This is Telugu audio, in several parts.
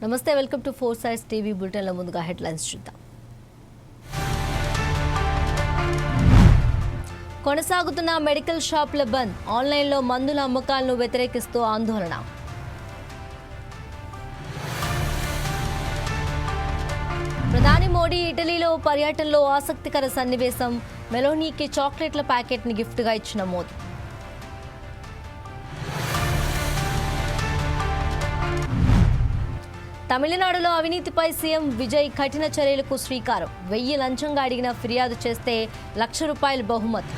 నమస్తే, welcome to four sides TV bulletin. లో ముందుగా హెడ్లైన్స్ చూద్దాం. కొనసాగుతున్న మెడికల్ షాపుల బంద్, ఆన్లైన్లో మందుల అమ్మకాలను వ్యతిరేకిస్తూ ఆందోళన. ప్రధాని మోడీ ఇటలీలో పర్యటనలో ఆసక్తికర సన్నివేశం. మెలోనీకి చాక్లెట్ల ప్యాకెట్ని గిఫ్ట్గా ఇచ్చిన మోదీ. తమిళనాడులో అవినీతిపై సీఎం విజయ్ కఠిన చర్యలకు శ్రీకారం. 1000 లంచంగా అడిగిన ఫిర్యాదు చేస్తే ₹1,00,000 బహుమతి.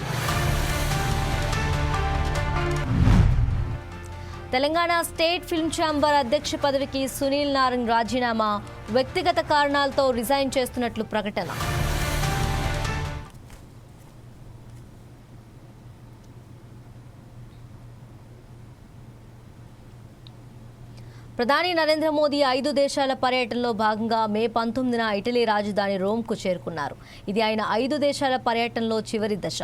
తెలంగాణ స్టేట్ ఫిల్మ్ ఛాంబర్ అధ్యక్ష పదవికి సునీల్ నారాయణ్ రాజీనామా. వ్యక్తిగత కారణాలతో రిజైన్ చేస్తున్నట్లు ప్రకటన. ప్రధాని నరేంద్ర మోదీ 5 దేశాల పర్యటనలో భాగంగా మే 19న ఇటలీ రాజధాని రోమ్కు చేరుకున్నారు. ఇది ఆయన 5 దేశాల పర్యటనలో చివరి దశ.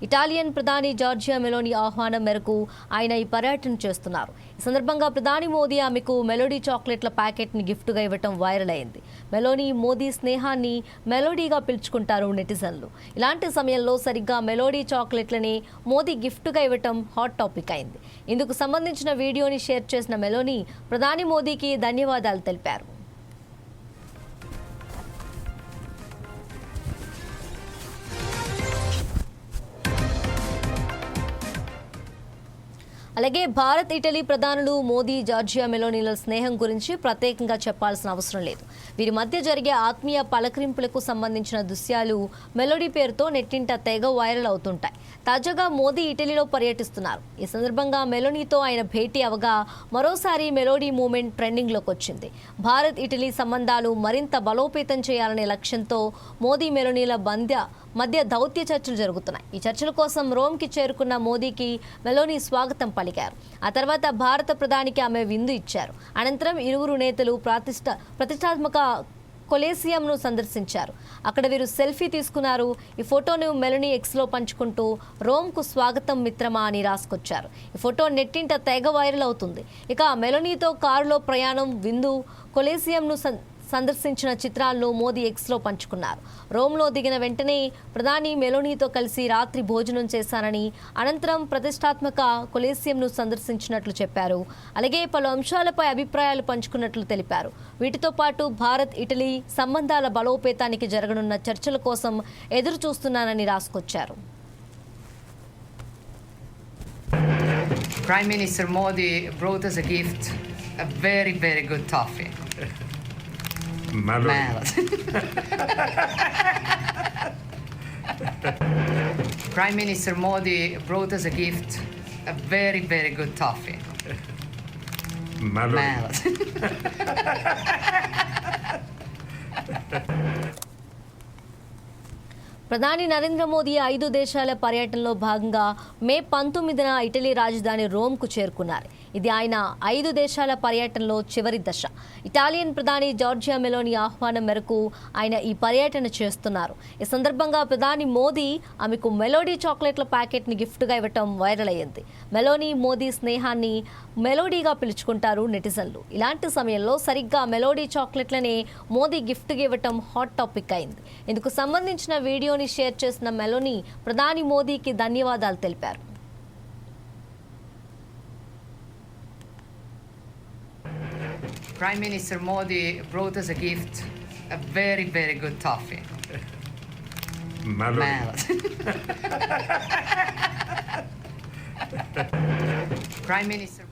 ఇటాలియన్ ప్రధాని జార్జియా మెలోనీ ఆహ్వానం మేరకు ఆయన ఈ పర్యటన చేస్తున్నారు. ఈ సందర్భంగా ప్రధాని మోదీ ఆమెకు మెలోడీ చాక్లెట్ల ప్యాకెట్ని గిఫ్ట్గా ఇవ్వటం వైరల్ అయింది. మెలోనీ మోదీ స్నేహాన్ని మెలోడీగా పిలుచుకుంటారు నెటిజన్లు. ఇలాంటి సమయంలో సరిగ్గా మెలోడీ చాక్లెట్లని మోదీ గిఫ్ట్గా ఇవ్వటం హాట్ టాపిక్ అయింది. ఇందుకు సంబంధించిన వీడియోని షేర్ చేసిన మెలోనీ ప్రధాని మోదీకి ధన్యవాదాలు తెలిపారు. అలాగే భారత్ ఇటలీ ప్రధానులు మోదీ జార్జియా మెలోనీల స్నేహం గురించి ప్రత్యేకంగా చెప్పాల్సిన అవసరం లేదు. వీరి మధ్య జరిగే ఆత్మీయ పలకరింపులకు సంబంధించిన దృశ్యాలు మెలోడీ పేరుతో నెట్టింట తెగ వైరల్ అవుతుంటాయి. తాజాగా మోదీ ఇటలీలో పర్యటిస్తున్నారు. ఈ సందర్భంగా మెలోనీతో ఆయన భేటీ అవగా మరోసారి మెలోడీ మూమెంట్ ట్రెండింగ్లోకి వచ్చింది. భారత్ ఇటలీ సంబంధాలు మరింత బలోపేతం చేయాలనే లక్ష్యంతో మోదీ మెలోనీల మధ్య దౌత్య చర్చలు జరుగుతున్నాయి. ఈ చర్చల కోసం రోమ్కి చేరుకున్న మోదీకి మెలోనీ స్వాగతం పలికారు. ఆ తర్వాత భారత ప్రధానికి ఆమె విందు ఇచ్చారు. అనంతరం ఇరువురు నేతలు ప్రతిష్టాత్మక కొలేసియంను సందర్శించారు. అక్కడ వీరు సెల్ఫీ తీసుకున్నారు. ఈ ఫోటోను మెలోనీ ఎక్స్లో పంచుకుంటూ రోమ్కు స్వాగతం మిత్రమా అని రాసుకొచ్చారు. ఈ ఫోటో నెట్టింట తెగ వైరల్ అవుతుంది. ఇక మెలోనీతో కారులో ప్రయాణం, విందు, కొలేసియంను సందర్శించిన చిత్రాలను మోదీ ఎక్స్లో పంచుకున్నారు. రోమ్లో దిగిన వెంటనే ప్రధాని మెలోనీతో కలిసి రాత్రి భోజనం చేశారని, అనంతరం ప్రతిష్టాత్మక కొలేసియంను సందర్శించినట్లు చెప్పారు. అలాగే పలు అంశాలపై అభిప్రాయాలు పంచుకున్నట్లు తెలిపారు. వీటితో పాటు భారత్ ఇటలీ సంబంధాల బలోపేతానికి జరగనున్న చర్చల కోసం ఎదురు చూస్తున్నానని రాసుకొచ్చారు. Prime Minister Modi brought us a gift, a very, very good toffee. Prime Minister Modi brought us a gift, a very, very good toffee. ప్రధాని నరేంద్ర మోదీ 5 దేశాల పర్యటనలో భాగంగా మే 19న ఇటలీ రాజధాని రోమ్కు చేరుకున్నారు. ఇది ఆయన 5 దేశాల పర్యటనలో చివరి దశ. ఇటాలియన్ ప్రధాని జార్జియా మెలోనీ ఆహ్వానం మేరకు ఆయన ఈ పర్యటన చేస్తున్నారు. ఈ సందర్భంగా ప్రధాని మోదీ ఆమెకు మెలోడీ చాక్లెట్ల ప్యాకెట్ని గిఫ్ట్గా ఇవ్వటం వైరల్ అయ్యింది. మెలోనీ మోదీ స్నేహాన్ని మెలోడీగా పిలుచుకుంటారు నెటిజన్లు. ఇలాంటి సమయంలో సరిగ్గా మెలోడీ చాక్లెట్లనే మోదీ గిఫ్ట్గా ఇవ్వటం హాట్ టాపిక్ అయింది. ఇందుకు సంబంధించిన వీడియోని షేర్ చేసిన మెలోనీ ప్రధాని మోదీకి ధన్యవాదాలు తెలిపారు. Prime Minister Modi brought us a gift, a very, very good toffee. Prime Minister.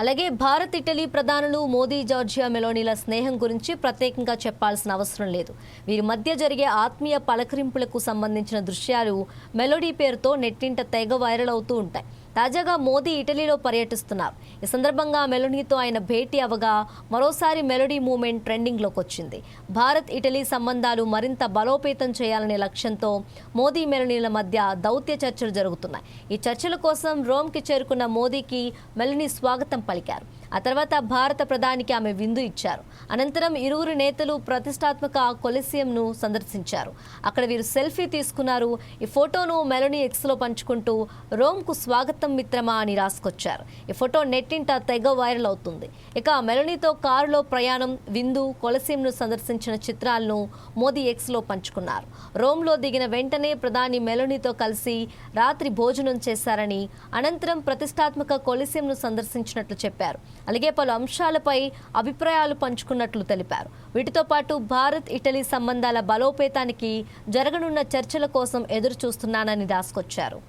అలాగే భారత్ ఇటలీ ప్రధానులు మోదీ జార్జియా మెలోనీల స్నేహం గురించి ప్రత్యేకంగా చెప్పాల్సిన అవసరం లేదు. వీరి మధ్య జరిగే ఆత్మీయ పలకరింపులకు సంబంధించిన దృశ్యాలు మెలోడీ పేరుతో నెట్టింట తెగ వైరల్ అవుతూ ఉంటాయి. తాజాగా మోదీ ఇటలీలో పర్యటిస్తున్నారు. ఈ సందర్భంగా మెలోనీతో ఆయన భేటీ అవగా మరోసారి మెలోడీ మూమెంట్ ట్రెండింగ్లోకి వచ్చింది. భారత్ ఇటలీ సంబంధాలు మరింత బలోపేతం చేయాలనే లక్ష్యంతో మోదీ మెలోనీల మధ్య దౌత్య చర్చలు జరుగుతున్నాయి. ఈ చర్చల కోసం రోమ్కి చేరుకున్న మోదీకి మెలోనీ స్వాగతం పలికారు. ఆ తర్వాత భారత ప్రధానికి ఆమె విందు ఇచ్చారు. అనంతరం ఇరువురు నేతలు ప్రతిష్టాత్మక కొలిసియంను సందర్శించారు. అక్కడ వీరు సెల్ఫీ తీసుకున్నారు. ఈ ఫోటోను మెలోనీ ఎక్స్లో పంచుకుంటూ రోమ్కు స్వాగతం మిత్రమా అని రాసుకొచ్చారు. ఈ ఫోటో నెట్టింట తెగ వైరల్ అవుతుంది. ఇక మెలోనీతో కారులో ప్రయాణం, విందు, కొలిసియంను సందర్శించిన చిత్రాలను మోదీ ఎక్స్లో పంచుకున్నారు. రోమ్లో దిగిన వెంటనే ప్రధాని మెలోనీతో కలిసి రాత్రి భోజనం చేశారని, అనంతరం ప్రతిష్టాత్మక కొలిసియంను సందర్శించినట్లు చెప్పారు. అలాగే పలు అంశాలపై అభిప్రాయాలు పంచుకున్నట్లు తెలిపారు. వీటితో పాటు భారత్ ఇటలీ సంబంధాల బలోపేతానికి జరగనున్న చర్చల కోసం ఎదురు చూస్తున్నానని రాసుకొచ్చారు.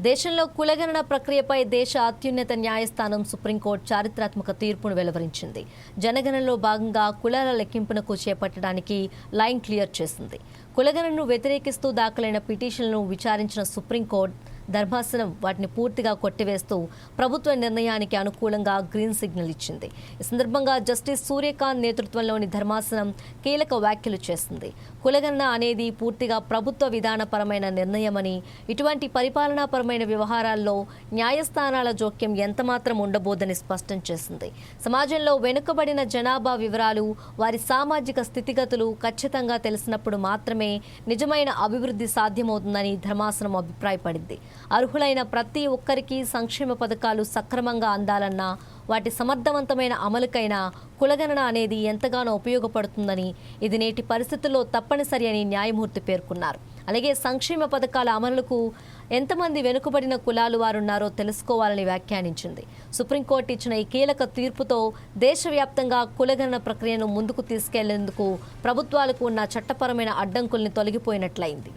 దేశంలో కులగణన ప్రక్రియపై దేశ అత్యున్నత న్యాయస్థానం సుప్రీంకోర్టు చారిత్రాత్మక తీర్పును వెలువరించింది. జనగణనలో భాగంగా కులాల లెక్కింపునకు చేపట్టడానికి లైన్ క్లియర్ చేసింది. కులగణనను వ్యతిరేకిస్తూ దాఖలైన పిటిషన్లను విచారించిన సుప్రీంకోర్టు ధర్మాసనం వాటిని పూర్తిగా కొట్టివేస్తూ ప్రభుత్వ నిర్ణయానికి అనుకూలంగా గ్రీన్ సిగ్నల్ ఇచ్చింది. ఈ సందర్భంగా జస్టిస్ సూర్యకాంత్ నేతృత్వంలోని ధర్మాసనం కీలక వ్యాఖ్యలు చేసింది. కులగణన అనేది పూర్తిగా ప్రభుత్వ విధానపరమైన నిర్ణయమని, ఇటువంటి పరిపాలనాపరమైన వ్యవహారాల్లో న్యాయస్థానాల జోక్యం ఎంతమాత్రం ఉండబోదని స్పష్టం చేసింది. సమాజంలో వెనుకబడిన జనాభా వివరాలు, వారి సామాజిక స్థితిగతులు ఖచ్చితంగా తెలిసినప్పుడు మాత్రమే నిజమైన అభివృద్ధి సాధ్యమవుతుందని ధర్మాసనం అభిప్రాయపడింది. అర్హులైన ప్రతి ఒక్కరికి సంక్షేమ పథకాలు సక్రమంగా అందాలన్నా, వాటి సమర్థవంతమైన అమలుకైనా కులగణన అనేది ఎంతగానో ఉపయోగపడుతుందని, ఇది నేటి పరిస్థితుల్లో తప్పనిసరి అని న్యాయమూర్తి పేర్కొన్నారు. అలాగే సంక్షేమ పథకాల అమలుకు ఎంతమంది వెనుకబడిన కులాలు వారున్నారో తెలుసుకోవాలని వ్యాఖ్యానించింది. సుప్రీంకోర్టు ఇచ్చిన ఈ కీలక తీర్పుతో దేశవ్యాప్తంగా కులగణన ప్రక్రియను ముందుకు తీసుకెళ్లేందుకు ప్రభుత్వాలకు ఉన్న చట్టపరమైన అడ్డంకుల్ని తొలగిపోయినట్లయింది.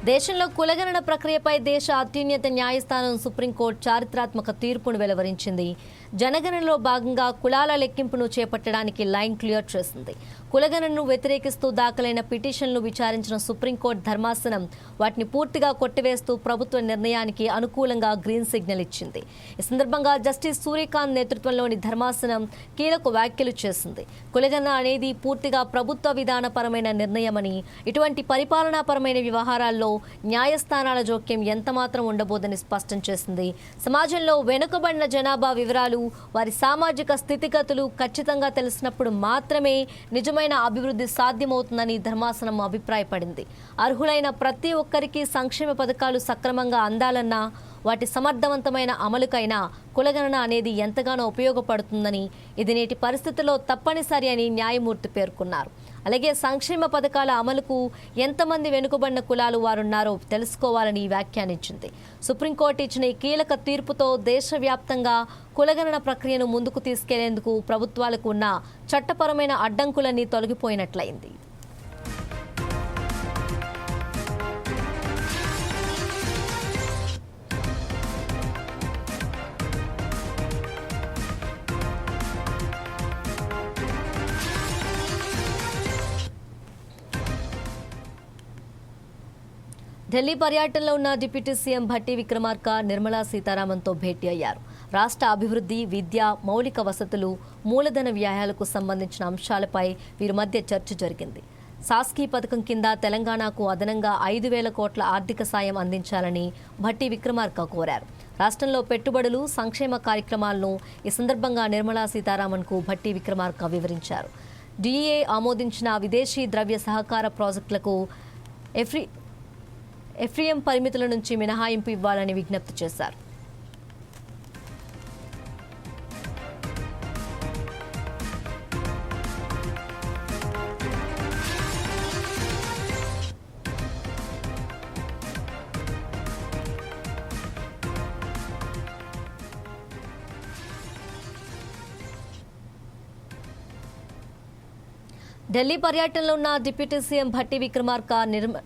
దేశంలో కులగణన ప్రక్రియపై దేశ అత్యున్నత న్యాయస్థానం సుప్రీంకోర్టు చారిత్రాత్మక తీర్పును వెలువరించింది. జనగణనలో భాగంగా కులాల లెక్కింపును చేపట్టడానికి లైన్ క్లియర్ చేసింది. కులగణనను వ్యతిరేకిస్తూ దాఖలైన పిటిషన్లు విచారించిన సుప్రీంకోర్టు ధర్మాసనం వాటిని పూర్తిగా కొట్టివేస్తూ ప్రభుత్వ నిర్ణయానికి అనుకూలంగా గ్రీన్ సిగ్నల్ ఇచ్చింది. ఈ సందర్భంగా జస్టిస్ సూర్యకాంత్ నేతృత్వంలోని ధర్మాసనం కీలక వ్యాఖ్యలు చేసింది. కులగణన అనేది పూర్తిగా ప్రభుత్వ విధానపరమైన నిర్ణయమని, ఇటువంటి పరిపాలనాపరమైన వ్యవహారాల్లో న్యాయస్థానాల జోక్యం ఎంతమాత్రం ఉండబోదని స్పష్టం చేసింది. సమాజంలో వెనుకబడిన జనాభా వివరాలు, వారి సామాజిక స్థితిగతులు ఖచ్చితంగా తెలిసినప్పుడు మాత్రమే నిజమైన అభివృద్ధి సాధ్యమవుతుందని ధర్మాసనం అభిప్రాయపడింది. అర్హులైన ప్రతి ఒక్కరికి సంక్షేమ పథకాలు సక్రమంగా అందాలన్నా, వాటి సమర్థవంతమైన అమలుకైనా కులగణన అనేది ఎంతగానో ఉపయోగపడుతుందని, ఇది నేటి పరిస్థితుల్లో తప్పనిసరి అని న్యాయమూర్తి పేర్కొన్నారు. అలాగే సంక్షేమ పథకాల అమలుకు ఎంతమంది వెనుకబడిన కులాలు వారున్నారో తెలుసుకోవాలని వ్యాఖ్యానించింది. సుప్రీంకోర్టు ఇచ్చిన ఈ కీలక తీర్పుతో దేశవ్యాప్తంగా కులగణన ప్రక్రియను ముందుకు తీసుకెళ్లేందుకు ప్రభుత్వాలకు ఉన్న చట్టపరమైన అడ్డంకులన్నీ తొలగిపోయినట్లయింది. ఢిల్లీ పర్యటనలో ఉన్న డిప్యూటీ సీఎం భట్టి విక్రమార్క నిర్మలా సీతారామన్తో భేటీ అయ్యారు. రాష్ట్ర అభివృద్ధి, విద్య, మౌలిక వసతులు, మూలధన వ్యయాలకు సంబంధించిన అంశాలపై వీరి మధ్య చర్చ జరిగింది. సాస్కీ పథకం కింద తెలంగాణకు అదనంగా 5,000 కోట్ల ఆర్థిక సాయం అందించాలని భట్టి విక్రమార్క కోరారు. రాష్ట్రంలో పెట్టుబడులు, సంక్షేమ కార్యక్రమాలను ఈ సందర్భంగా నిర్మలా సీతారామన్కు భట్టి విక్రమార్క వివరించారు. డిఏ ఆమోదించిన విదేశీ ద్రవ్య సహకార ప్రాజెక్టులకు ఎఫ్రిఎం పరిమితుల నుంచి మినహాయింపు ఇవ్వాలని విజ్ఞప్తి చేశారు. ఢిల్లీ పర్యటనలో ఉన్న డిప్యూటీ సీఎం భట్టి విక్రమార్క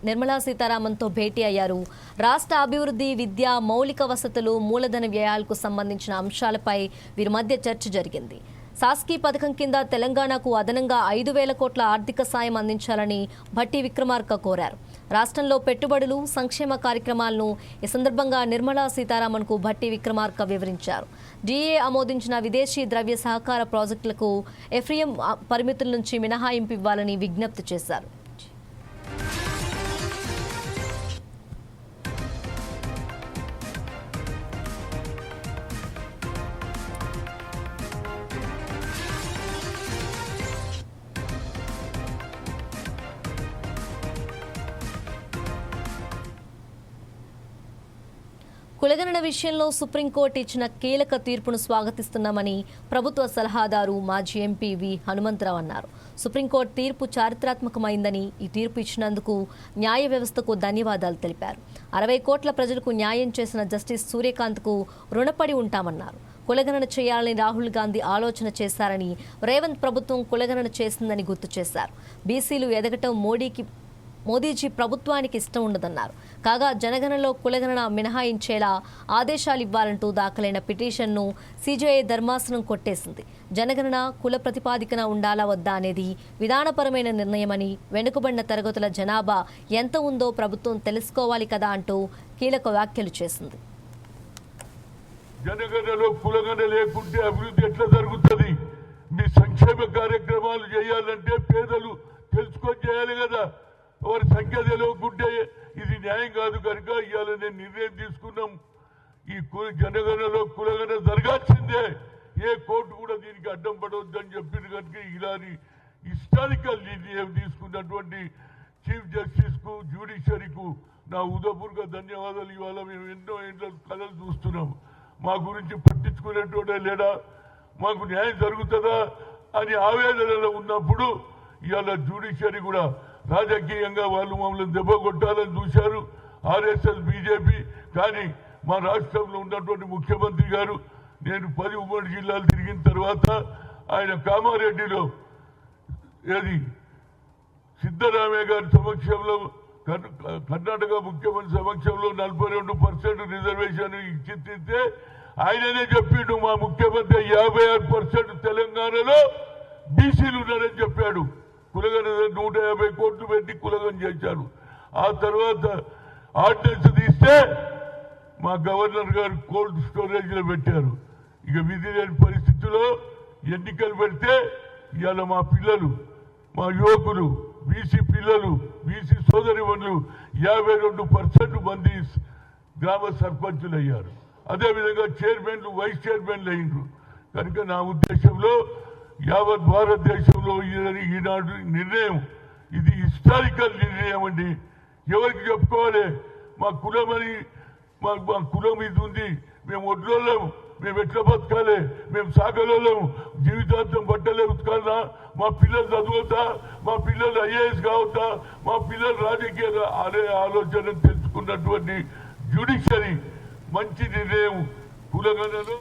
నిర్మలా సీతారామన్తో భేటీ అయ్యారు. రాష్ట్ర అభివృద్ధి, విద్య, మౌలిక వసతులు, మూలధన వ్యయాలకు సంబంధించిన అంశాలపై వీరి మధ్య చర్చ జరిగింది. సాస్కీ పథకం కింద తెలంగాణకు అదనంగా 5,000 కోట్ల ఆర్థిక సాయం అందించాలని భట్టి విక్రమార్క కోరారు. రాష్ట్రంలో పెట్టుబడులు, సంక్షేమ కార్యక్రమాలను ఈ సందర్భంగా నిర్మలా సీతారామన్కు భట్టి విక్రమార్క వివరించారు. డిఏ ఆమోదించిన విదేశీ ద్రవ్య సహకార ప్రాజెక్టులకు ఎఫ్రిఎం పరిమితుల నుంచి మినహాయింపు ఇవ్వాలని విజ్ఞప్తి చేశారు. కులగణన విషయంలో సుప్రీంకోర్టు ఇచ్చిన కీలక తీర్పును స్వాగతిస్తున్నామని ప్రభుత్వ సలహాదారు మాజీ ఎంపీ వి హనుమంతరావు అన్నారు. సుప్రీంకోర్టు తీర్పు చారిత్రాత్మకమైందని, ఈ తీర్పు ఇచ్చినందుకు న్యాయ వ్యవస్థకు ధన్యవాదాలు తెలిపారు. 60 కోట్ల ప్రజలకు న్యాయం చేసిన జస్టిస్ సూర్యకాంత్కు రుణపడి ఉంటామన్నారు. కులగణన చేయాలని రాహుల్ గాంధీ ఆలోచన చేశారని, రేవంత్ ప్రభుత్వం కులగణన చేసిందని గుర్తు చేశారు. బీసీలు ఎదగటం మోదీజీ ప్రభుత్వానికి ఇష్టం ఉండదన్నారు. కాగా జనగణనలో కులగణన మినహాయించేలా ఆదేశాలు ఇవ్వాలంటూ దాఖలైన పిటిషన్ను సీజేఐ ధర్మాసనం కొట్టేసింది. జనగణన కుల ప్రతిపాదికన ఉండాలా వద్దా అనేది విధానపరమైన నిర్ణయమని, వెనుకబడిన తరగతుల జనాభా ఎంత ఉందో ప్రభుత్వం తెలుసుకోవాలి కదా అంటూ కీలక వ్యాఖ్యలు చేసింది. జనగణనలో కులగణన లేకుంటే అభివృద్ధి ఎట్లా జరుగుతుంది? మీ సంక్షేమ కార్యక్రమాలు చేయాలంటే పేదలు తెలుసుకొని చేయాలి కదా. వారి సంఖ్య తెలియకుంటే ఇది న్యాయం కాదు. కనుక ఇవాళ నేను నిర్ణయం తీసుకున్నాం. ఈ జనగణనలో కులగణన జరగాల్సిందే. ఏ కోర్టు కూడా దీనికి అడ్డం పడవద్దని చెప్పింది. కనుక ఇలాంటి హిస్టారికల్ నిర్ణయం తీసుకున్నటువంటి చీఫ్ జస్టిస్ కు, జ్యుడిషియరీకు నా ఉదయపూర్వక ధన్యవాదాలు. ఇవాళ మేము ఎన్నో ఏండ్ల కళలు చూస్తున్నాం. మా గురించి పట్టించుకునేటోడే లేడా, మాకు న్యాయం జరుగుతుందా అని ఆవేదనలో ఉన్నప్పుడు ఇవాళ జ్యుడిషియరీ కూడా రాజకీయంగా వాళ్ళు మమ్మల్ని దెబ్బ కొట్టాలని చూశారు, ఆర్ఎస్ఎస్, బీజేపీ. కానీ మా రాష్ట్రంలో ఉన్నటువంటి ముఖ్యమంత్రి గారు, నేను 10 ఉమ్మడి జిల్లాలు తిరిగిన తర్వాత ఆయన కామారెడ్డిలో సిద్ధరామయ్య గారి సమక్షంలో, కర్ణాటక ముఖ్యమంత్రి సమక్షంలో 42% రిజర్వేషన్ ఇచ్చితే ఆయననే చెప్పిండు, మా ముఖ్యమంత్రి 56% తెలంగాణలో బీసీలు ఉన్నారని చెప్పాడు. కులగణన 150 కోట్లు పెట్టి కులగణన చేశారు. ఆ తర్వాత ఆర్డినెన్స్ తీస్తే మా గవర్నర్ గారు కోల్డ్ స్టోరేజ్ లో పెట్టారు. ఇక విధి లేని పరిస్థితుల్లో ఎన్నికలు పెడితే ఇవాళ మా పిల్లలు, మా యువకులు, బీసీ పిల్లలు, బీసీ సోదరిమణులు 52% మంది గ్రామ సర్పంచులు అయ్యారు. అదేవిధంగా చైర్మన్లు, వైస్ చైర్మన్లు అయ్యారు. కనుక నా ఉద్దేశంలో యావత్ భారతదేశంలో ఈనాడు నిర్ణయం ఇది హిస్టారికల్ నిర్ణయం అండి. ఎవరికి చెప్పుకోవాలి? మా కులమని, మా కులం ఇది ఉంది, మేము ఒడ్లోళ్ళం, మేము ఎట్లా బతకాలి, మేము సాగలోళ్ళం, జీవితాంతం బట్టలే ఉతకాలనా, మా పిల్లలు చదువుతా, మా పిల్లలు ఐఏఎస్ కావద్దా, మా పిల్లలు రాజకీయ అనే ఆలోచన తెలుసుకున్నటువంటి జ్యుడిషియరీ మంచి నిర్ణయం కులగణనలో.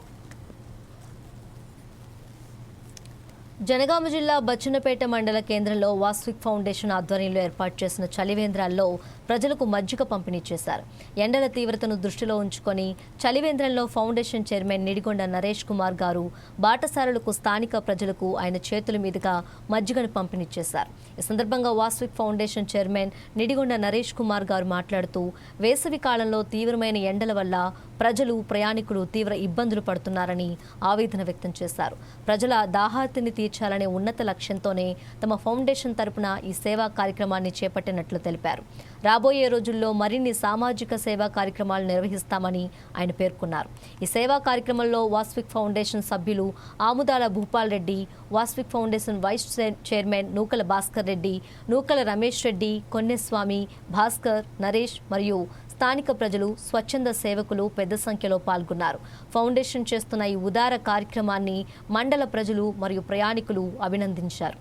జనగామ జిల్లా బచ్చన్నపేట మండల కేంద్రంలో వాస్విక్ ఫౌండేషన్ ఆధ్వర్యంలో ఏర్పాటు చేసిన చలివేంద్రాల్లో ప్రజలకు మజ్జిగ పంపిణీ చేశారు. ఎండల తీవ్రతను దృష్టిలో ఉంచుకొని చలివేంద్రంలో ఫౌండేషన్ చైర్మన్ నిడిగొండ నరేష్ కుమార్ గారు బాటసారులకు, స్థానిక ప్రజలకు ఆయన చేతుల మీదుగా మజ్జిగను పంపిణీ చేశారు. ఈ సందర్భంగా వాస్విక్ ఫౌండేషన్ చైర్మన్ నిడిగొండ నరేష్ కుమార్ గారు మాట్లాడుతూ, వేసవి కాలంలో తీవ్రమైన ఎండల వల్ల ప్రజలు, ప్రయాణికులు తీవ్ర ఇబ్బందులు పడుతున్నారని ఆవేదన వ్యక్తం చేశారు. ప్రజల దాహార్తిని తీర్చాలనే ఉన్నత లక్ష్యంతోనే తమ ఫౌండేషన్ తరపున ఈ సేవా కార్యక్రమాన్ని చేపట్టినట్లు తెలిపారు. రాబోయే రోజుల్లో మరిన్ని సామాజిక సేవా కార్యక్రమాలు నిర్వహిస్తామని ఆయన పేర్కొన్నారు. ఈ సేవా కార్యక్రమంలో వాస్విక్ ఫౌండేషన్ సభ్యులు ఆముదాల Bhupal Reddy, వాస్విక్ foundation vice chairman నూకల భాస్కర్ రెడ్డి, నూకల రమేష్ రెడ్డి, కొన్నెస్వామి, భాస్కర్, నరేష్ మరియు స్థానిక ప్రజలు, స్వచ్ఛంద సేవకులు పెద్ద సంఖ్యలో పాల్గొన్నారు. ఫౌండేషన్ చేస్తున్న ఈ ఉదార కార్యక్రమాన్ని మండల ప్రజలు మరియు ప్రయాణికులు అభినందించారు.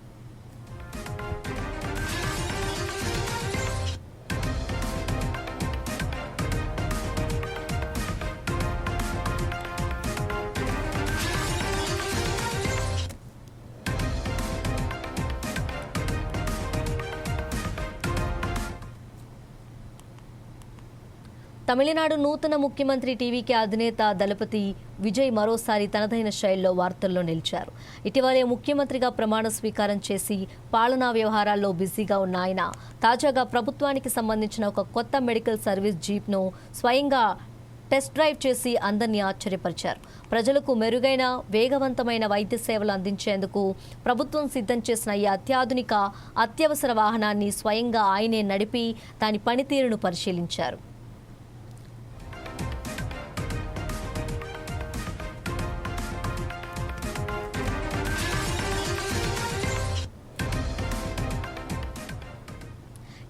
తమిళనాడు నూతన ముఖ్యమంత్రి టీవీకే అధినేత దళపతి విజయ్ మరోసారి తనదైన శైలిలో వార్తల్లో నిలిచారు. ఇటీవలే ముఖ్యమంత్రిగా ప్రమాణ స్వీకారం చేసి పాలనా వ్యవహారాల్లో బిజీగా ఉన్న ఆయన తాజాగా ప్రభుత్వానికి సంబంధించిన ఒక కొత్త మెడికల్ సర్వీస్ జీప్ను స్వయంగా టెస్ట్ డ్రైవ్ చేసి అందరినీ ఆశ్చర్యపరిచారు. ప్రజలకు మెరుగైన వేగవంతమైన వైద్య సేవలు అందించేందుకు ప్రభుత్వం సిద్ధం చేసిన ఈ అత్యాధునిక అత్యవసర వాహనాన్ని స్వయంగా ఆయనే నడిపి దాని పనితీరును పరిశీలించారు.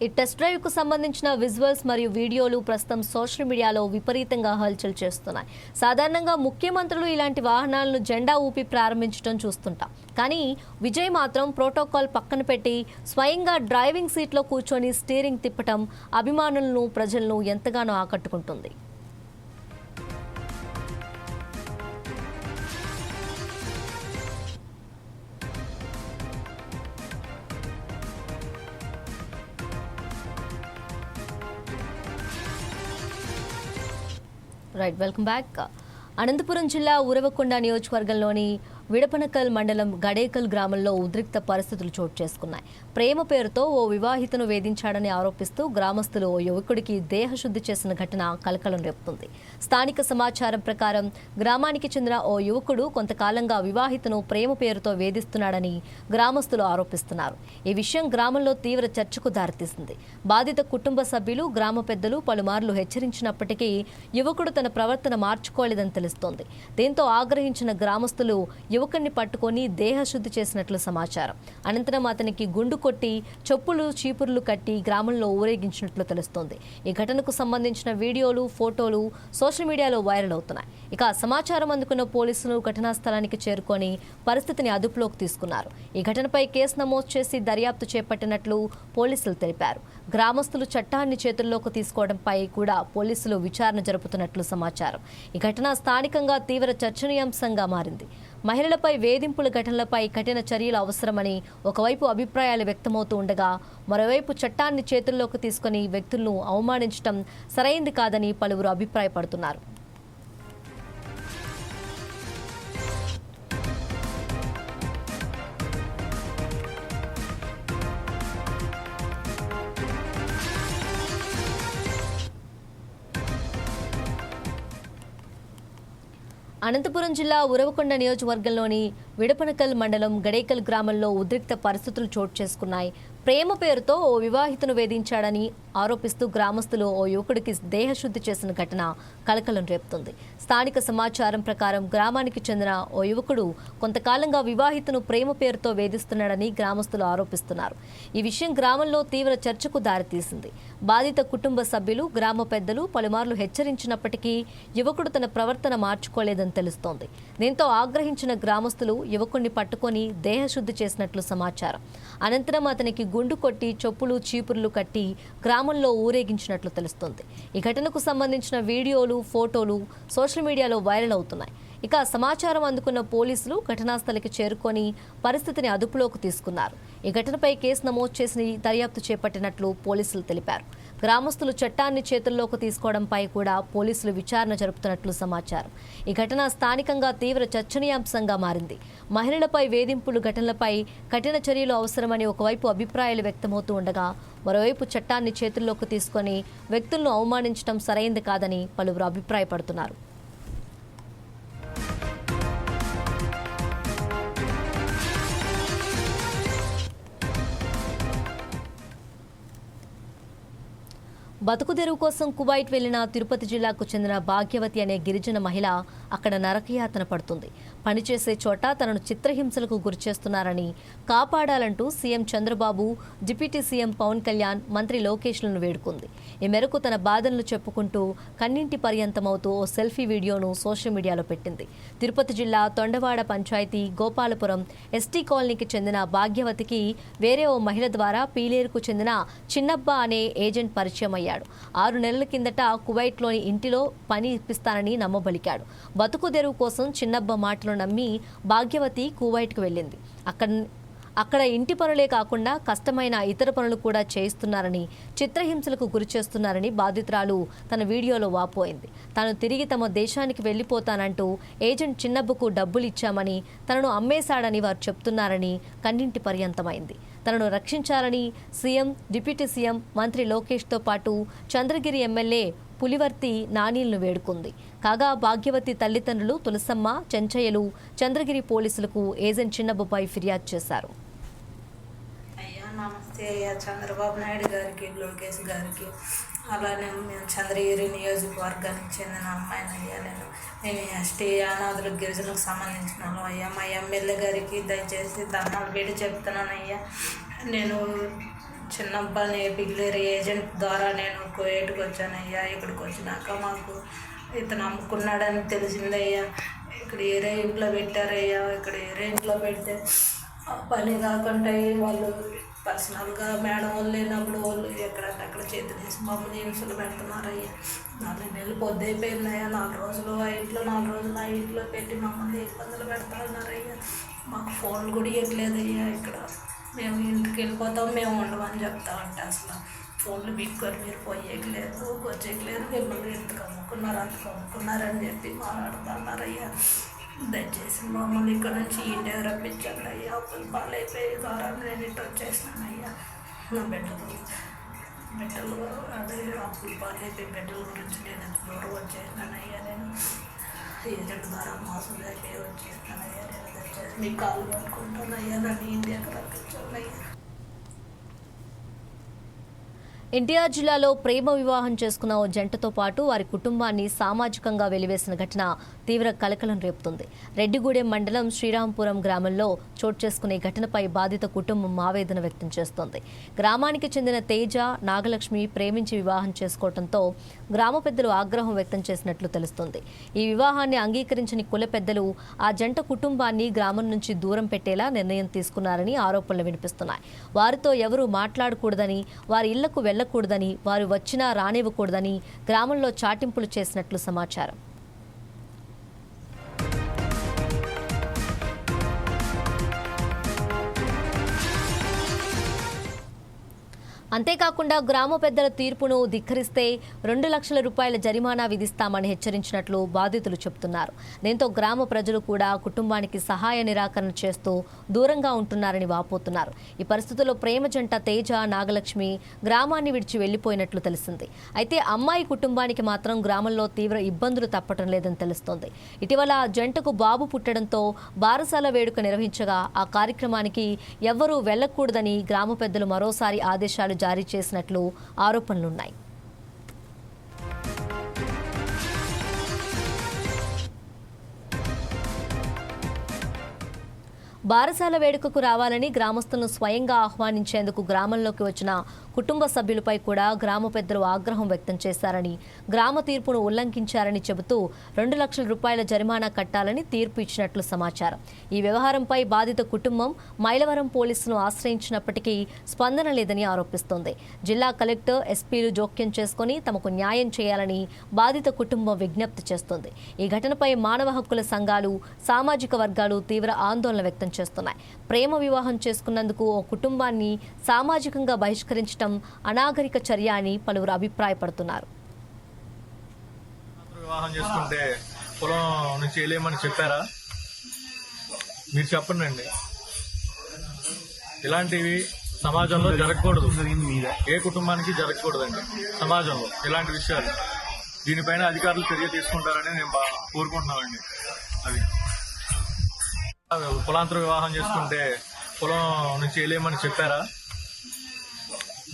ఈ టెస్ట్ డ్రైవ్ కు సంబంధించిన విజువల్స్ మరియు వీడియోలు ప్రస్తుతం సోషల్ మీడియాలో విపరీతంగా హల్చల్ చేస్తున్నాయి. సాధారణంగా ముఖ్యమంత్రులు ఇలాంటి వాహనాలను జెండా ఊపి ప్రారంభించడం చూస్తుంటాం. కానీ విజయ్ మాత్రం ప్రోటోకాల్ పక్కన పెట్టి స్వయంగా డ్రైవింగ్ సీట్లో కూర్చొని స్టీరింగ్ తిప్పటం అభిమానులను, ప్రజలను ఎంతగానో ఆకట్టుకుంటుంది. Right, welcome back. అనంతపురం జిల్లా ఉరవకొండ నియోజకవర్గంలోని విడపనకల్ మండలం గడేకల్ గ్రామంలో ఉద్రిక్త పరిస్థితులు చోటు చేసుకున్నాయి. ప్రేమ పేరుతో ఓ వివాహితను వేధించాడని ఆరోపిస్తూ గ్రామస్తులు ఓ యువకుడికి దేహశుద్ధి చేసిన ఘటన కలకలం రేపుతుంది. స్థానిక సమాచారం ప్రకారం గ్రామానికి చెందిన ఓ యువకుడు కొంతకాలంగా వివాహితను ప్రేమ పేరుతో వేధిస్తున్నాడని గ్రామస్తులు ఆరోపిస్తున్నారు. ఈ విషయం గ్రామంలో తీవ్ర చర్చకు దారితీసింది. బాధిత కుటుంబ సభ్యులు, గ్రామ పెద్దలు పలుమార్లు హెచ్చరించినప్పటికీ యువకుడు తన ప్రవర్తన మార్చుకోలేదని తెలుస్తోంది. దీంతో ఆగ్రహించిన గ్రామస్తులు యువకుడిని పట్టుకొని దేహశుద్ధి చేసినట్లు సమాచారం. అనంతరం అతనికి గుండు కొట్టి చెప్పులు, చీపుర్లు కట్టి గ్రామంలో ఊరేగించినట్లు తెలుస్తోంది. ఈ ఘటనకు సంబంధించిన వీడియోలు, ఫోటోలు సోషల్ మీడియాలో వైరల్ అవుతున్నాయి. ఇక సమాచారం అందుకున్న పోలీసులు ఘటనా స్థలానికి చేరుకొని పరిస్థితిని అదుపులోకి తీసుకున్నారు. ఈ ఘటనపై కేసు నమోదు చేసి దర్యాప్తు చేపట్టినట్లు పోలీసులు తెలిపారు. గ్రామస్తులు చట్టాన్ని చేతుల్లోకి తీసుకోవడంపై కూడా పోలీసులు విచారణ జరుపుతున్నట్లు సమాచారం. ఈ ఘటన స్థానికంగా తీవ్ర చర్చనీయాంశంగా మారింది. మహిళలపై వేధింపుల ఘటనలపై కఠిన చర్యలు అవసరమని ఒకవైపు అభిప్రాయాలు వ్యక్తమవుతూ ఉండగా, మరోవైపు చట్టాన్ని చేతుల్లోకి తీసుకుని వ్యక్తులను అవమానించడం సరైంది కాదని పలువురు అభిప్రాయపడుతున్నారు. అనంతపురం జిల్లా ఉరవకొండ నియోజకవర్గంలోని విడపనకల్ మండలం గడేకల్ గ్రామంలో ఉద్రిక్త పరిస్థితులు చోటు చేసుకున్నాయి. ప్రేమ పేరుతో ఓ వివాహితను వేధించాడని ఆరోపిస్తూ గ్రామస్తులు ఓ యువకుడికి దేహశుద్ధి చేసిన ఘటన కలకలం రేపుతుంది. స్థానిక సమాచారం ప్రకారం గ్రామానికి చెందిన ఓ యువకుడు కొంతకాలంగా వివాహితను ప్రేమ పేరుతో వేధిస్తున్నాడని గ్రామస్తులు ఆరోపిస్తున్నారు. ఈ విషయం గ్రామంలో తీవ్ర చర్చకు దారితీసింది. బాధిత కుటుంబ సభ్యులు, గ్రామ పెద్దలు పలుమార్లు హెచ్చరించినప్పటికీ యువకుడు తన ప్రవర్తన మార్చుకోలేదని తెలుస్తోంది. దీంతో ఆగ్రహించిన గ్రామస్తులు యువకుడిని పట్టుకొని దేహశుద్ధి చేసినట్లు సమాచారం. అనంతరం అతనికి గుండు కొట్టి చెప్పులు, చీపుర్లు కట్టి గ్రామంలో ఊరేగించినట్లు తెలుస్తోంది. ఈ ఘటనకు సంబంధించిన వీడియోలు, ఫోటోలు సోషల్ మీడియాలో వైరల్ అవుతున్నాయి. ఇక సమాచారం అందుకున్న పోలీసులు ఘటనాస్థలికి చేరుకొని పరిస్థితిని అదుపులోకి తీసుకున్నారు. ఈ ఘటనపై కేసు నమోదు చేసి దర్యాప్తు చేపట్టినట్లు పోలీసులు తెలిపారు. గ్రామస్తులు చట్టాన్ని చేతుల్లోకి తీసుకోవడంపై కూడా పోలీసులు విచారణ జరుపుతున్నట్లు సమాచారం. ఈ ఘటన స్థానికంగా తీవ్ర చర్చనీయాంశంగా మారింది. మహిళలపై వేధింపులు ఘటనలపై కఠిన చర్యలు అవసరమని ఒకవైపు అభిప్రాయాలు వ్యక్తమవుతూ ఉండగా, మరోవైపు చట్టాన్ని చేతుల్లోకి తీసుకొని వ్యక్తులను అవమానించడం సరైంది కాదని పలువురు అభిప్రాయపడుతున్నారు. బతుకుదెరువు కోసం కువైట్ వెళ్లిన తిరుపతి జిల్లాకు చెందిన భాగ్యవతి అనే గిరిజన మహిళ అక్కడ నరకయాతన పడుతుంది. పనిచేసే చోట తనను చిత్రహింసలకు గురిచేస్తున్నారని, కాపాడాలంటూ CM Chandrababu, deputy CM Pawan Kalyan, మంత్రి లోకేష్లను వేడుకుంది. ఈ మేరకు తన బాధలను చెప్పుకుంటూ కన్నింటి పర్యంతమవుతూ ఓ సెల్ఫీ వీడియోను సోషల్ మీడియాలో పెట్టింది. తిరుపతి జిల్లా తొండవాడ పంచాయతీ గోపాలపురం ఎస్టీ కాలనీకి చెందిన భాగ్యవతికి వేరే ఓ మహిళ ద్వారా పీలేరుకు చెందిన చిన్నబ్బ అనే ఏజెంట్ పరిచయం అయ్యాడు. 6 నెలల కిందట కువైట్లోని ఇంటిలో పని ఇప్పిస్తానని నమ్మబలికాడు. బతుకు తెరువు కోసం చిన్నబ్బ మాటలు నమ్మి భాగ్యవతి కువైట్కు వెళ్ళింది. అక్కడ ఇంటి పనులే కాకుండా కష్టమైన ఇతర పనులు కూడా చేయిస్తున్నారని, చిత్రహింసలకు గురి చేస్తున్నారని బాధితురాలు తన వీడియోలో వాపోయింది. తాను తిరిగి తమ దేశానికి వెళ్లిపోతానంటూ ఏజెంట్ చిన్నబ్బుకు డబ్బులు ఇచ్చామని, తనను అమ్మేశాడని వారు చెప్తున్నారని కన్నింటి పర్యంతమైంది. తనను రక్షించాలని సీఎం, డిప్యూటీ సీఎం, మంత్రి లోకేష్తో పాటు చంద్రగిరి ఎమ్మెల్యే పులివర్తి నానీలను వేడుకుంది. కాగా భాగ్యవతి తల్లిదండ్రులు తులసమ్మ, చెంచయ్యలు చంద్రగిరి పోలీసులకు ఏజెంట్ చిన్నబ్బుపై ఫిర్యాదు చేశారు. అయ్యా నమస్తే అయ్యా, చంద్రబాబు నాయుడు గారికి, లోకేష్ గారికి, అలానే మేము చంద్రగిరి నియోజకవర్గానికి చెందిన అమ్మాయిని అయ్యా. నేను ఎస్టీ అనాథులకు గిరిజనకు సంబంధించిన వాళ్ళు అయ్యా. మా ఎమ్మెల్యే గారికి దయచేసి ధర్నాలు పెట్టి చెప్తున్నాను అయ్యా. నేను చిన్నబ్బాని పిగిలేరు ఏజెంట్ ద్వారా నేను కోయేటుకు వచ్చానయ్యా. ఇక్కడికి వచ్చినాక మాకు ఇతను అమ్ముకున్నాడని తెలిసిందయ్యా. ఇక్కడ ఏరే ఇంట్లో పెట్టారయ్యా. ఇక్కడ ఏరే ఇంట్లో పెడితే పని కాకుండా వాళ్ళు పర్సనల్గా మేడం వాళ్ళు లేనప్పుడు వాళ్ళు ఎక్కడంటే అక్కడ చేతులేసి మమ్మల్ని హింసలు పెడుతున్నారయ్యా. 4 నెలలు పొద్దైపోయిందయ్యా. 4 రోజులు ఆ ఇంట్లో 4 రోజులు ఆ ఇంట్లో పెట్టి మమ్మల్ని ఇబ్బందులు పెడతా ఉన్నారయ్యా. మాకు ఫోన్లు కూడా ఇవ్వట్లేదయ్యా. ఇక్కడ మేము ఇంటికి వెళ్ళిపోతాం, మేము ఉండమని చెప్తా ఉంటే అసలు ఫోన్లు బిక్కొని మీరు పోయేయట్లేదు, వచ్చేయట్లేదు, మిమ్మల్ని ఇంతకు అమ్ముకున్నారు, అంతకు అమ్ముకున్నారని చెప్పి మాట్లాడుతున్నారయ్యా. దయచేసి మమ్మల్ని ఇక్కడ నుంచి ఇంటికి రప్పించండి అయ్యా. అప్పులు పాలైపోయి ద్వారా నేను ఇటు వచ్చేసినానయ్యా. నా బిడ్డలు అదే అప్పులు పాలైపోయి బిడ్డల గురించి నేను ఎంత దూరం వచ్చేసినానయ్యా. నేను ఏజెంట్ ద్వారా మోసం అయిపోయి వచ్చేసినానయ్యా. నేను దయచేసి మీ కాలు పట్టుకుంటానయ్యా. నన్ను ఇండియాకి రప్పించండి అయ్యా. ఎన్టీఆర్ జిల్లాలో ప్రేమ వివాహం చేసుకున్న ఓ జంటతో పాటు వారి కుటుంబాన్ని సామాజికంగా వెలివేసిన ఘటన తీవ్ర కలకలం రేపుతుంది. రెడ్డిగూడెం మండలం శ్రీరాంపురం గ్రామంలో చోటు చేసుకునే ఘటనపై బాధిత కుటుంబం ఆవేదన వ్యక్తం చేస్తోంది. గ్రామానికి చెందిన తేజ, నాగలక్ష్మి ప్రేమించి వివాహం చేసుకోవడంతో గ్రామ పెద్దలు ఆగ్రహం వ్యక్తం చేసినట్లు తెలుస్తోంది. ఈ వివాహాన్ని అంగీకరించని కుల పెద్దలు ఆ జంట కుటుంబాన్ని గ్రామం నుంచి దూరం పెట్టేలా నిర్ణయం తీసుకున్నారని ఆరోపణలు వినిపిస్తున్నాయి. వారితో ఎవరూ మాట్లాడకూడదని, వారి ఇళ్లకు వెళ్లకూడదని, వారు వచ్చినా రానివ్వకూడదని గ్రామంలో చాటింపులు చేసినట్లు సమాచారం. అంతేకాకుండా గ్రామ పెద్దల తీర్పును ధిక్కరిస్తే 2 లక్షల రూపాయల జరిమానా విధిస్తామని హెచ్చరించినట్లు బాధితులు చెబుతున్నారు. దీంతో గ్రామ ప్రజలు కూడా కుటుంబానికి సహాయ నిరాకరణ చేస్తూ దూరంగా ఉంటున్నారని వాపోతున్నారు. ఈ పరిస్థితుల్లో ప్రేమ జంట తేజ, నాగలక్ష్మి గ్రామాన్ని విడిచి వెళ్లిపోయినట్లు తెలిసింది. అయితే అమ్మాయి కుటుంబానికి మాత్రం గ్రామంలో తీవ్ర ఇబ్బందులు తప్పటం లేదని తెలుస్తోంది. ఇటీవల జంటకు బాబు పుట్టడంతో బారసాల వేడుక నిర్వహించగా ఆ కార్యక్రమానికి ఎవ్వరూ వెళ్లకూడదని గ్రామ పెద్దలు మరోసారి ఆదేశాలు జారీ చేసినట్లు ఆరోపణలున్నాయి. బారసాల వేడుకకు రావాలని గ్రామస్తులను స్వయంగా ఆహ్వానించేందుకు గ్రామంలోకి వచ్చిన కుటుంబ సభ్యులపై కూడా గ్రామ పెద్దలు ఆగ్రహం వ్యక్తం చేశారని, గ్రామ తీర్పును ఉల్లంఘించారని చెబుతూ 2 లక్షల రూపాయల జరిమానా కట్టాలని తీర్పు ఇచ్చినట్లు సమాచారం. ఈ వ్యవహారంపై బాధిత కుటుంబం మైలవరం పోలీసులను ఆశ్రయించినప్పటికీ స్పందన లేదని ఆరోపిస్తోంది. జిల్లా కలెక్టర్, ఎస్పీలు జోక్యం చేసుకుని తమకు న్యాయం చేయాలని బాధిత కుటుంబం విజ్ఞప్తి చేస్తోంది. ఈ ఘటనపై మానవ హక్కుల సంఘాలు, సామాజిక వర్గాలు తీవ్ర ఆందోళన వ్యక్తం చేస్తున్నాయి. ప్రేమ వివాహం చేసుకున్నందుకు ఓ కుటుంబాన్ని సామాజికంగా బహిష్కరించడం అనాగరిక చర్య అని పలువురు అభిప్రాయపడుతున్నారు. వివాహం చేసుకుంటే పొలం నుంచి వెళ్ళేమని చెప్పారా? మీరు చెప్పండి. ఇలాంటివి సమాజంలో జరగకూడదు. ఏ కుటుంబానికి జరగకూడదండి సమాజంలో ఇలాంటి విషయాలు. దీనిపైన అధికారులు చర్య తీసుకుంటారని నేను కోరుకుంటున్నానండి. అది కులాంతర వివాహం చేసుకుంటే పొలం నుంచి వెళ్ళేమని చెప్పారా?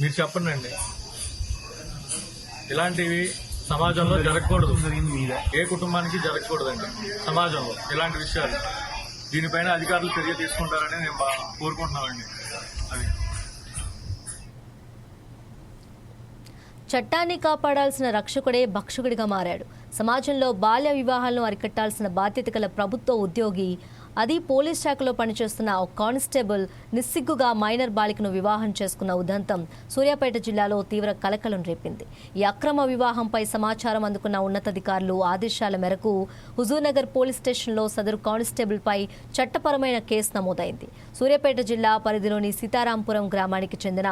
మీరు చెప్పండి. ఇలాంటివి సమాజంలో జరగకూడదు. ఏ కుటుంబానికి జరగకూడదండి సమాజంలో ఇలాంటి విషయాలు. దీనిపైన అధికారులు చర్య తీసుకుంటారని నేను కోరుకుంటున్నానండి. అది చట్టాన్ని కాపాడాల్సిన రక్షకుడే భక్షకుడిగా మారాడు. సమాజంలో బాల్య వివాహాలను అరికట్టాల్సిన బాధ్యత గల ప్రభుత్వ ఉద్యోగి అది పోలీస్ శాఖలో పనిచేస్తున్న ఒక కానిస్టేబుల్ నిస్సిగ్గుగా మైనర్ బాలికను వివాహం చేసుకున్న ఉదంతం సూర్యాపేట జిల్లాలో తీవ్ర కలకలం రేపింది. ఈ అక్రమ వివాహంపై సమాచారం అందుకున్న ఉన్నతాధికారులు ఆదేశాల మేరకు హుజూర్నగర్ పోలీస్ స్టేషన్లో సదరు కానిస్టేబుల్ పై చట్టపరమైన కేసు నమోదైంది. సూర్యాపేట జిల్లా పరిధిలోని సీతారాంపురం గ్రామానికి చెందిన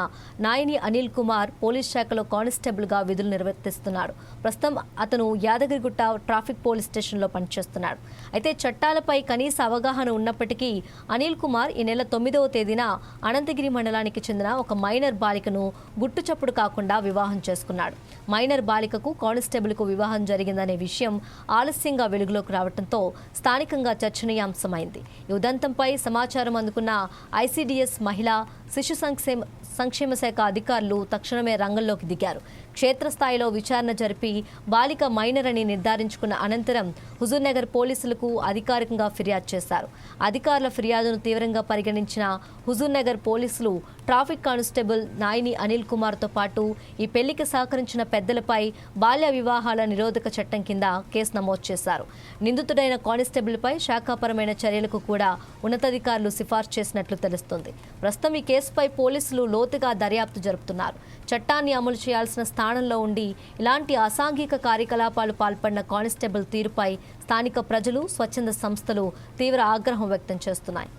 నాయని అనిల్ కుమార్ పోలీస్ శాఖలో కానిస్టేబుల్ గా విధులు నిర్వర్తిస్తున్నాడు. ప్రస్తుతం అతను యాదగిరిగుట్ట ట్రాఫిక్ పోలీస్ స్టేషన్లో పనిచేస్తున్నాడు. అయితే చట్టాలపై కనీస అవగాహన ఉన్నప్పటికీ అనిల్ కుమార్ ఈ నెల 9వ తేదీన అనంతగిరి మండలానికి చెందిన ఒక మైనర్ బాలికను గుట్టుచప్పుడు కాకుండా వివాహం చేసుకున్నాడు. మైనర్ బాలికకు కానిస్టేబుల్కు వివాహం జరిగిందనే విషయం ఆలస్యంగా వెలుగులోకి రావడంతో స్థానికంగా చర్చనీయాంశమైంది. ఈ ఉదంతంపై సమాచారం అందుకున్న ఐసీడీఎస్ మహిళా శిశు సంక్షేమ శాఖ అధికారులు తక్షణమే రంగంలోకి దిగారు. క్షేత్రస్థాయిలో విచారణ జరిపి బాలిక మైనర్ అని నిర్ధారించుకున్న అనంతరం హుజూర్నగర్ పోలీసులకు అధికారికంగా ఫిర్యాదు చేశారు. అధికారుల ఫిర్యాదును తీవ్రంగా పరిగణించిన హుజూర్నగర్ పోలీసులు ట్రాఫిక్ కానిస్టేబుల్ నాయని అనిల్ కుమార్తో పాటు ఈ పెళ్లికి సహకరించిన పెద్దలపై బాల్య వివాహాల నిరోధక చట్టం కింద కేసు నమోదు చేశారు. నిందితుడైన కానిస్టేబుల్పై శాఖాపరమైన చర్యలకు కూడా ఉన్నతాధికారులు సిఫార్సు చేసినట్లు తెలుస్తోంది. ప్రస్తుతం ఈ కేసుపై పోలీసులు లోతుగా దర్యాప్తు జరుపుతున్నారు. చట్టాన్ని అమలు చేయాల్సిన స్థానంలో ఉండి ఇలాంటి అసాంఘిక కార్యకలాపాలు పాల్పడిన కానిస్టేబుల్ తీరుపై స్థానిక ప్రజలు, స్వచ్ఛంద సంస్థలు తీవ్ర ఆగ్రహం వ్యక్తం చేస్తున్నాయి.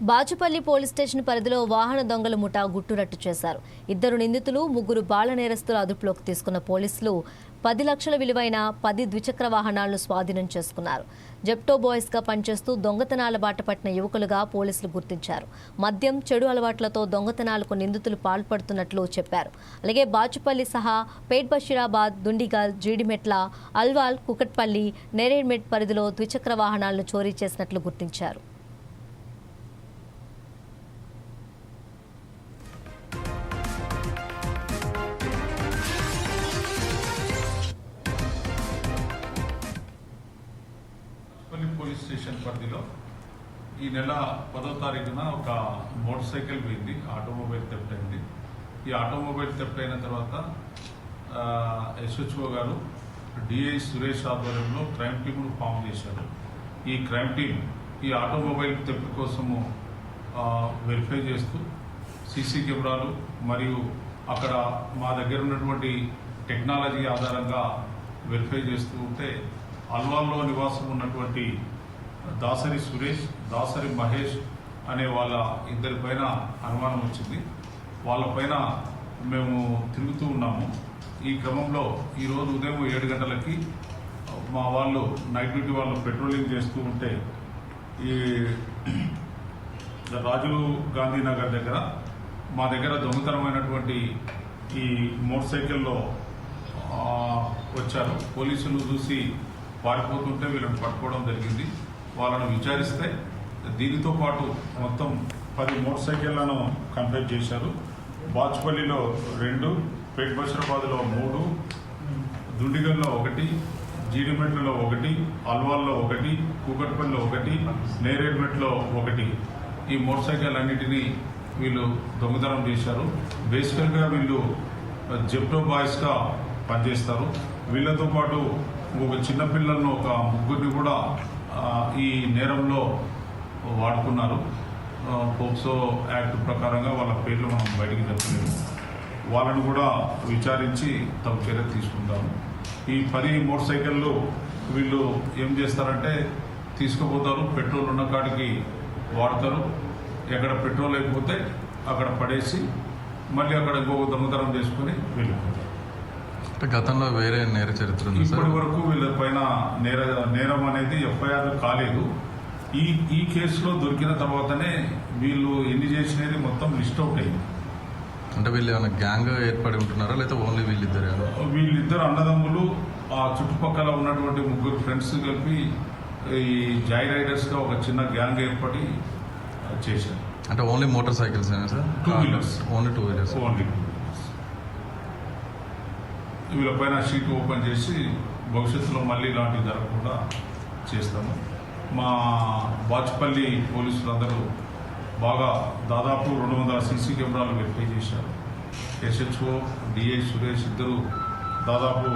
బాచుపల్లి పోలీస్ స్టేషన్ పరిధిలో వాహన దొంగల ముఠా గుట్టురట్టు చేశారు. 2 నిందితులు, 3 బాల నేరస్తుల అదుపులోకి తీసుకున్న పోలీసులు 10 లక్షల విలువైన 10 ద్విచక్ర వాహనాలను స్వాధీనం చేసుకున్నారు. జెప్టో బాయ్స్గా పనిచేస్తూ దొంగతనాల బాట పట్టిన యువకులుగా పోలీసులు గుర్తించారు. మద్యం, చెడు అలవాట్లతో దొంగతనాలకు నిందితులు పాల్పడుతున్నట్లు చెప్పారు. అలాగే బాచుపల్లి సహా పేట్ బషీరాబాద్, దుండిగల్, జీడిమెట్ల, అల్వాల్, కుకట్పల్లి, నేరేడ్మెట్ పరిధిలో ద్విచక్ర వాహనాలను చోరీ చేసినట్లు గుర్తించారు. పోలీస్ స్టేషన్ పరిధిలో ఈ నెల 10వ తారీఖున ఒక మోటార్ సైకిల్ పోయింది, ఆటోమొబైల్ థెఫ్ట్ అయింది. ఈ ఆటోమొబైల్ థెఫ్ట్ అయిన తర్వాత ఎస్హెచ్ఓ గారు డిఐ సురేష్ ఆధ్వర్యంలో క్రైమ్ టీమ్ను ఫామ్ చేశారు. ఈ క్రైమ్ టీమ్ ఈ ఆటోమొబైల్ థెఫ్ట్ కోసము వెరిఫై చేస్తూ సీసీ కెమెరాలు మరియు అక్కడ మా దగ్గర ఉన్నటువంటి టెక్నాలజీ ఆధారంగా వెరిఫై చేస్తూ ఉంటే అల్వాల్లో నివాసం ఉన్నటువంటి దాసరి సురేష్, దాసరి మహేష్ అనే వాళ్ళ 2 పైన అనుమానం వచ్చింది. వాళ్ళపైన మేము తిరుగుతూ ఉన్నాము. ఈ క్రమంలో ఈరోజు ఉదయం 7 గంటలకి మా వాళ్ళు నైట్ డ్యూటీ వాళ్ళు పెట్రోలింగ్ చేస్తూ ఉంటే ఈ రాజీవ్ గాంధీ నగర్ దగ్గర మా దగ్గర దొంగతనమైనటువంటి ఈ మోటార్ సైకిల్లో వచ్చారు. పోలీసులు చూసి పారిపోతుంటే వీళ్ళని పట్టుకోవడం జరిగింది. వాళ్ళను విచారిస్తే దీనితో పాటు మొత్తం 10 మోటార్ సైకిళ్లను కంప్లీట్ చేశారు. బాచుపల్లిలో 2, పేట్ బషీరాబాద్లో 3, దుండిగల్లో 1, జీడిమెట్లలో 1, అల్వాల్లో 1, కూకట్పల్లిలో 1, నేరేడ్మెట్లో 1 ఈ మోటార్ సైకిల్ అన్నిటినీ వీళ్ళు దొంగతనం చేశారు. బేసికల్గా వీళ్ళు జెప్టో బాయ్స్గా పనిచేస్తారు. వీళ్ళతో పాటు ఒక చిన్నపిల్లలను ఒక 3 కూడా ఈ నేరంలో వాడుకున్నారు. పోక్సో యాక్ట్ ప్రకారంగా వాళ్ళ పేర్లు మనం బయటికి చెప్పలేము. వాళ్ళను కూడా విచారించి తగు చర్య తీసుకుంటాము. ఈ 10 మోటార్ సైకిళ్ళు వీళ్ళు ఏం చేస్తారంటే తీసుకుపోతారు, పెట్రోల్ ఉన్న కాడికి వాడతారు, ఎక్కడ పెట్రోల్ లేకపోతే అక్కడ పడేసి మళ్ళీ అక్కడ ఇంకొక దొంగతనం చేసుకుని వెళ్ళిపోతారు. గతంలో వేరే నేర చరిత్ర ఉంది సార్? ఇప్పటి వరకు వీళ్ళ పైన నేరం అనేది ఎఫ్ఐఆర్ కాలేదు. ఈ కేసులో దొరికిన తర్వాతనే వీళ్ళు ఎన్ని చేసినది మొత్తం లిస్ట్ అవుట్ అయింది. అంటే వీళ్ళు ఏమైనా గ్యాంగ్ ఏర్పడి ఉంటున్నారా లేదా ఓన్లీ వీళ్ళిద్దరే? వీళ్ళిద్దరు అన్నదమ్ములు ఆ చుట్టుపక్కల ఉన్నటువంటి 3 ఫ్రెండ్స్ కలిపి ఈ జాయ్ రైడర్స్గా ఒక చిన్న గ్యాంగ్ ఏర్పడి చేశారు. అంటే only motorcycles sir? 2 wheelers. Only 2 wheelers. Only వీళ్ళపైన షీట్ ఓపెన్ చేసి భవిష్యత్తులో మళ్ళీ ఇలాంటివి జరగకుండా చేస్తాము. మా బాచుపల్లి పోలీసులందరూ బాగా దాదాపు 200 సీసీ కెమెరాలు వెరిఫై చేశారు. ఎస్హెచ్ఓ, డిఐ సురేష్ ఇద్దరు దాదాపు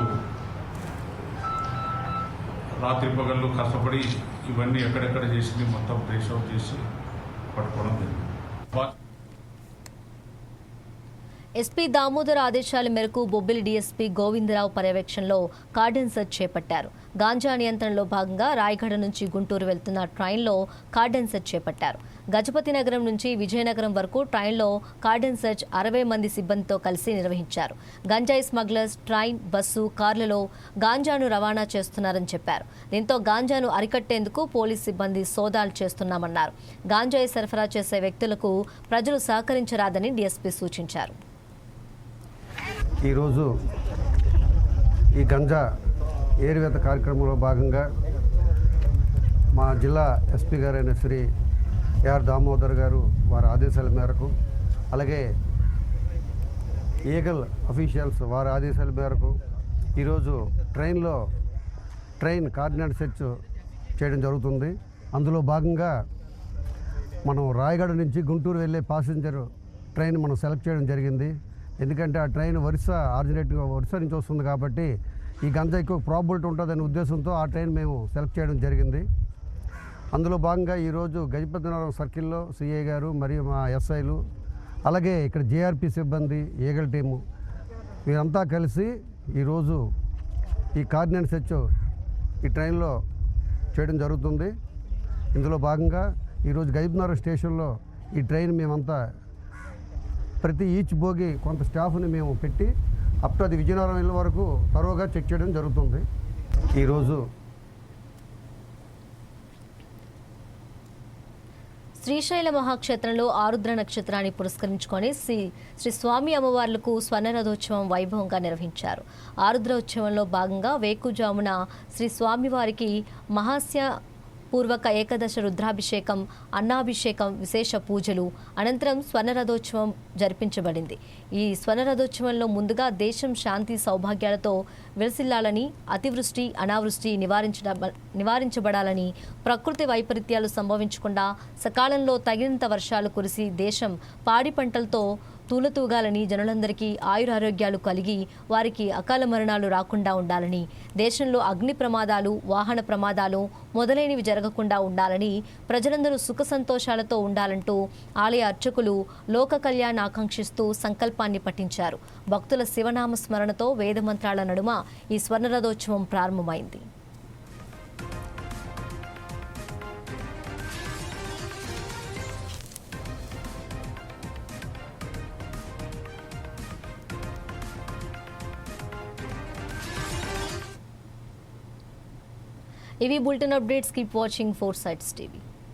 రాత్రి పగళ్ళు కష్టపడి ఇవన్నీ ఎక్కడెక్కడ చేసింది మొత్తం ట్రేస్ అవుట్ చేసి పట్టుకోవడం జరిగింది. ఎస్పీ దామోదర్ ఆదేశాల మేరకు బొబ్బిలి డీఎస్పీ గోవిందరావు పర్యవేక్షణలో కార్డన్ సెర్చ్ చేపట్టారు. గాంజా నియంత్రణలో భాగంగా రాయగఢ నుంచి గుంటూరు వెళ్తున్న ట్రైన్లో కార్డన్ సెర్చ్ చేపట్టారు. గజపతి నగరం నుంచి విజయనగరం వరకు ట్రైన్లో కార్డన్ సెర్చ్ 60 మంది సిబ్బందితో కలిసి నిర్వహించారు. గంజాయి స్మగ్లర్స్ ట్రైన్, బస్సు, కార్లలో గాంజాను రవాణా చేస్తున్నారని చెప్పారు. దీంతో గాంజాను అరికట్టేందుకు పోలీస్ సిబ్బంది సోదాలు చేస్తున్నామన్నారు. గాంజాయి సరఫరా చేసే వ్యక్తులకు ప్రజలు సహకరించరాదని డీఎస్పీ సూచించారు. ఈరోజు ఈ గంజా ఏరువేత కార్యక్రమంలో భాగంగా మా జిల్లా ఎస్పీ గారైన శ్రీ ఆర్ దామోదర్ గారు వారి ఆదేశాల మేరకు, అలాగే ఈగల్ అఫీషియల్స్ వారి ఆదేశాల మేరకు ఈరోజు ట్రైన్ కార్డినేట్ సెర్చ్ చేయడం జరుగుతుంది. అందులో భాగంగా మనం రాయగఢ నుంచి గుంటూరు వెళ్ళే ప్యాసింజర్ ట్రైన్ మనం సెలెక్ట్ చేయడం జరిగింది. ఎందుకంటే ఆ ట్రైన్ ఒరిస్సా నుంచి వస్తుంది కాబట్టి ఈ గంజా ఎక్కువ ప్రాబిలిటీ ఉంటుందనే ఉద్దేశంతో ఆ ట్రైన్ మేము సెలెక్ట్ చేయడం జరిగింది. అందులో భాగంగా ఈరోజు గజపతి నగరం సర్కిల్లో సిఐ గారు మరియు మా ఎస్ఐలు, అలాగే ఇక్కడ జేఆర్పీ సిబ్బంది, ఈగల్ టీము వీరంతా కలిసి ఈరోజు ఈ కార్డినేట్ సెర్చ్ ఈ ట్రైన్లో చేయడం జరుగుతుంది. ఇందులో భాగంగా ఈరోజు గజపతి నగరం స్టేషన్లో ఈ ట్రైన్ మేమంతా ప్రతి ఈచ్ బోగి కొంత స్టాఫ్ని మేము పెట్టి అప్ టు అది విజయనగరం వెళ్ళే వరకు తరోగా చెక్ చేయడం జరుగుతుంది. ఈరోజు శ్రీశైల మహాక్షేత్రంలో ఆరుద్ర నక్షత్రాన్ని పురస్కరించుకొని శ్రీ స్వామి అమ్మవార్లకు స్వర్ణరథోత్సవం వైభవంగా నిర్వహించారు. ఆరుద్ర ఉత్సవంలో భాగంగా వేకుజామున శ్రీ స్వామివారికి మహాస్య పూర్వక ఏకాదశ రుద్రాభిషేకం, అన్నాభిషేకం, విశేష పూజలు అనంతరం స్వర్ణరథోత్సవం జరిపించబడింది. ఈ స్వర్ణరథోత్సవంలో ముందుగా దేశం శాంతి సౌభాగ్యాలతో విలసిల్లాలని, అతివృష్టి అనావృష్టి నివారించబడాలని, ప్రకృతి వైపరీత్యాలు సంభవించకుండా సకాలంలో తగినంత వర్షాలు కురిసి దేశం పాడి పంటలతో తూలతూగాలని, జనులందరికీ ఆయురారోగ్యాలు కలిగి వారికి అకాల మరణాలు రాకుండా ఉండాలని, దేశంలో అగ్ని ప్రమాదాలు, వాహన ప్రమాదాలు మొదలైనవి జరగకుండా ఉండాలని, ప్రజలందరూ సుఖ సంతోషాలతో ఉండాలంటూ ఆలయ అర్చకులు లోక కళ్యాణ్ ఆకాంక్షిస్తూ సంకల్పాన్ని పఠించారు. భక్తుల శివనామ స్మరణతో వేదమంత్రాల నడుమ ఈ స్వర్ణరథోత్సవం ప్రారంభమైంది. ఇవి bulletin updates. Keep watching 4 Sides TV.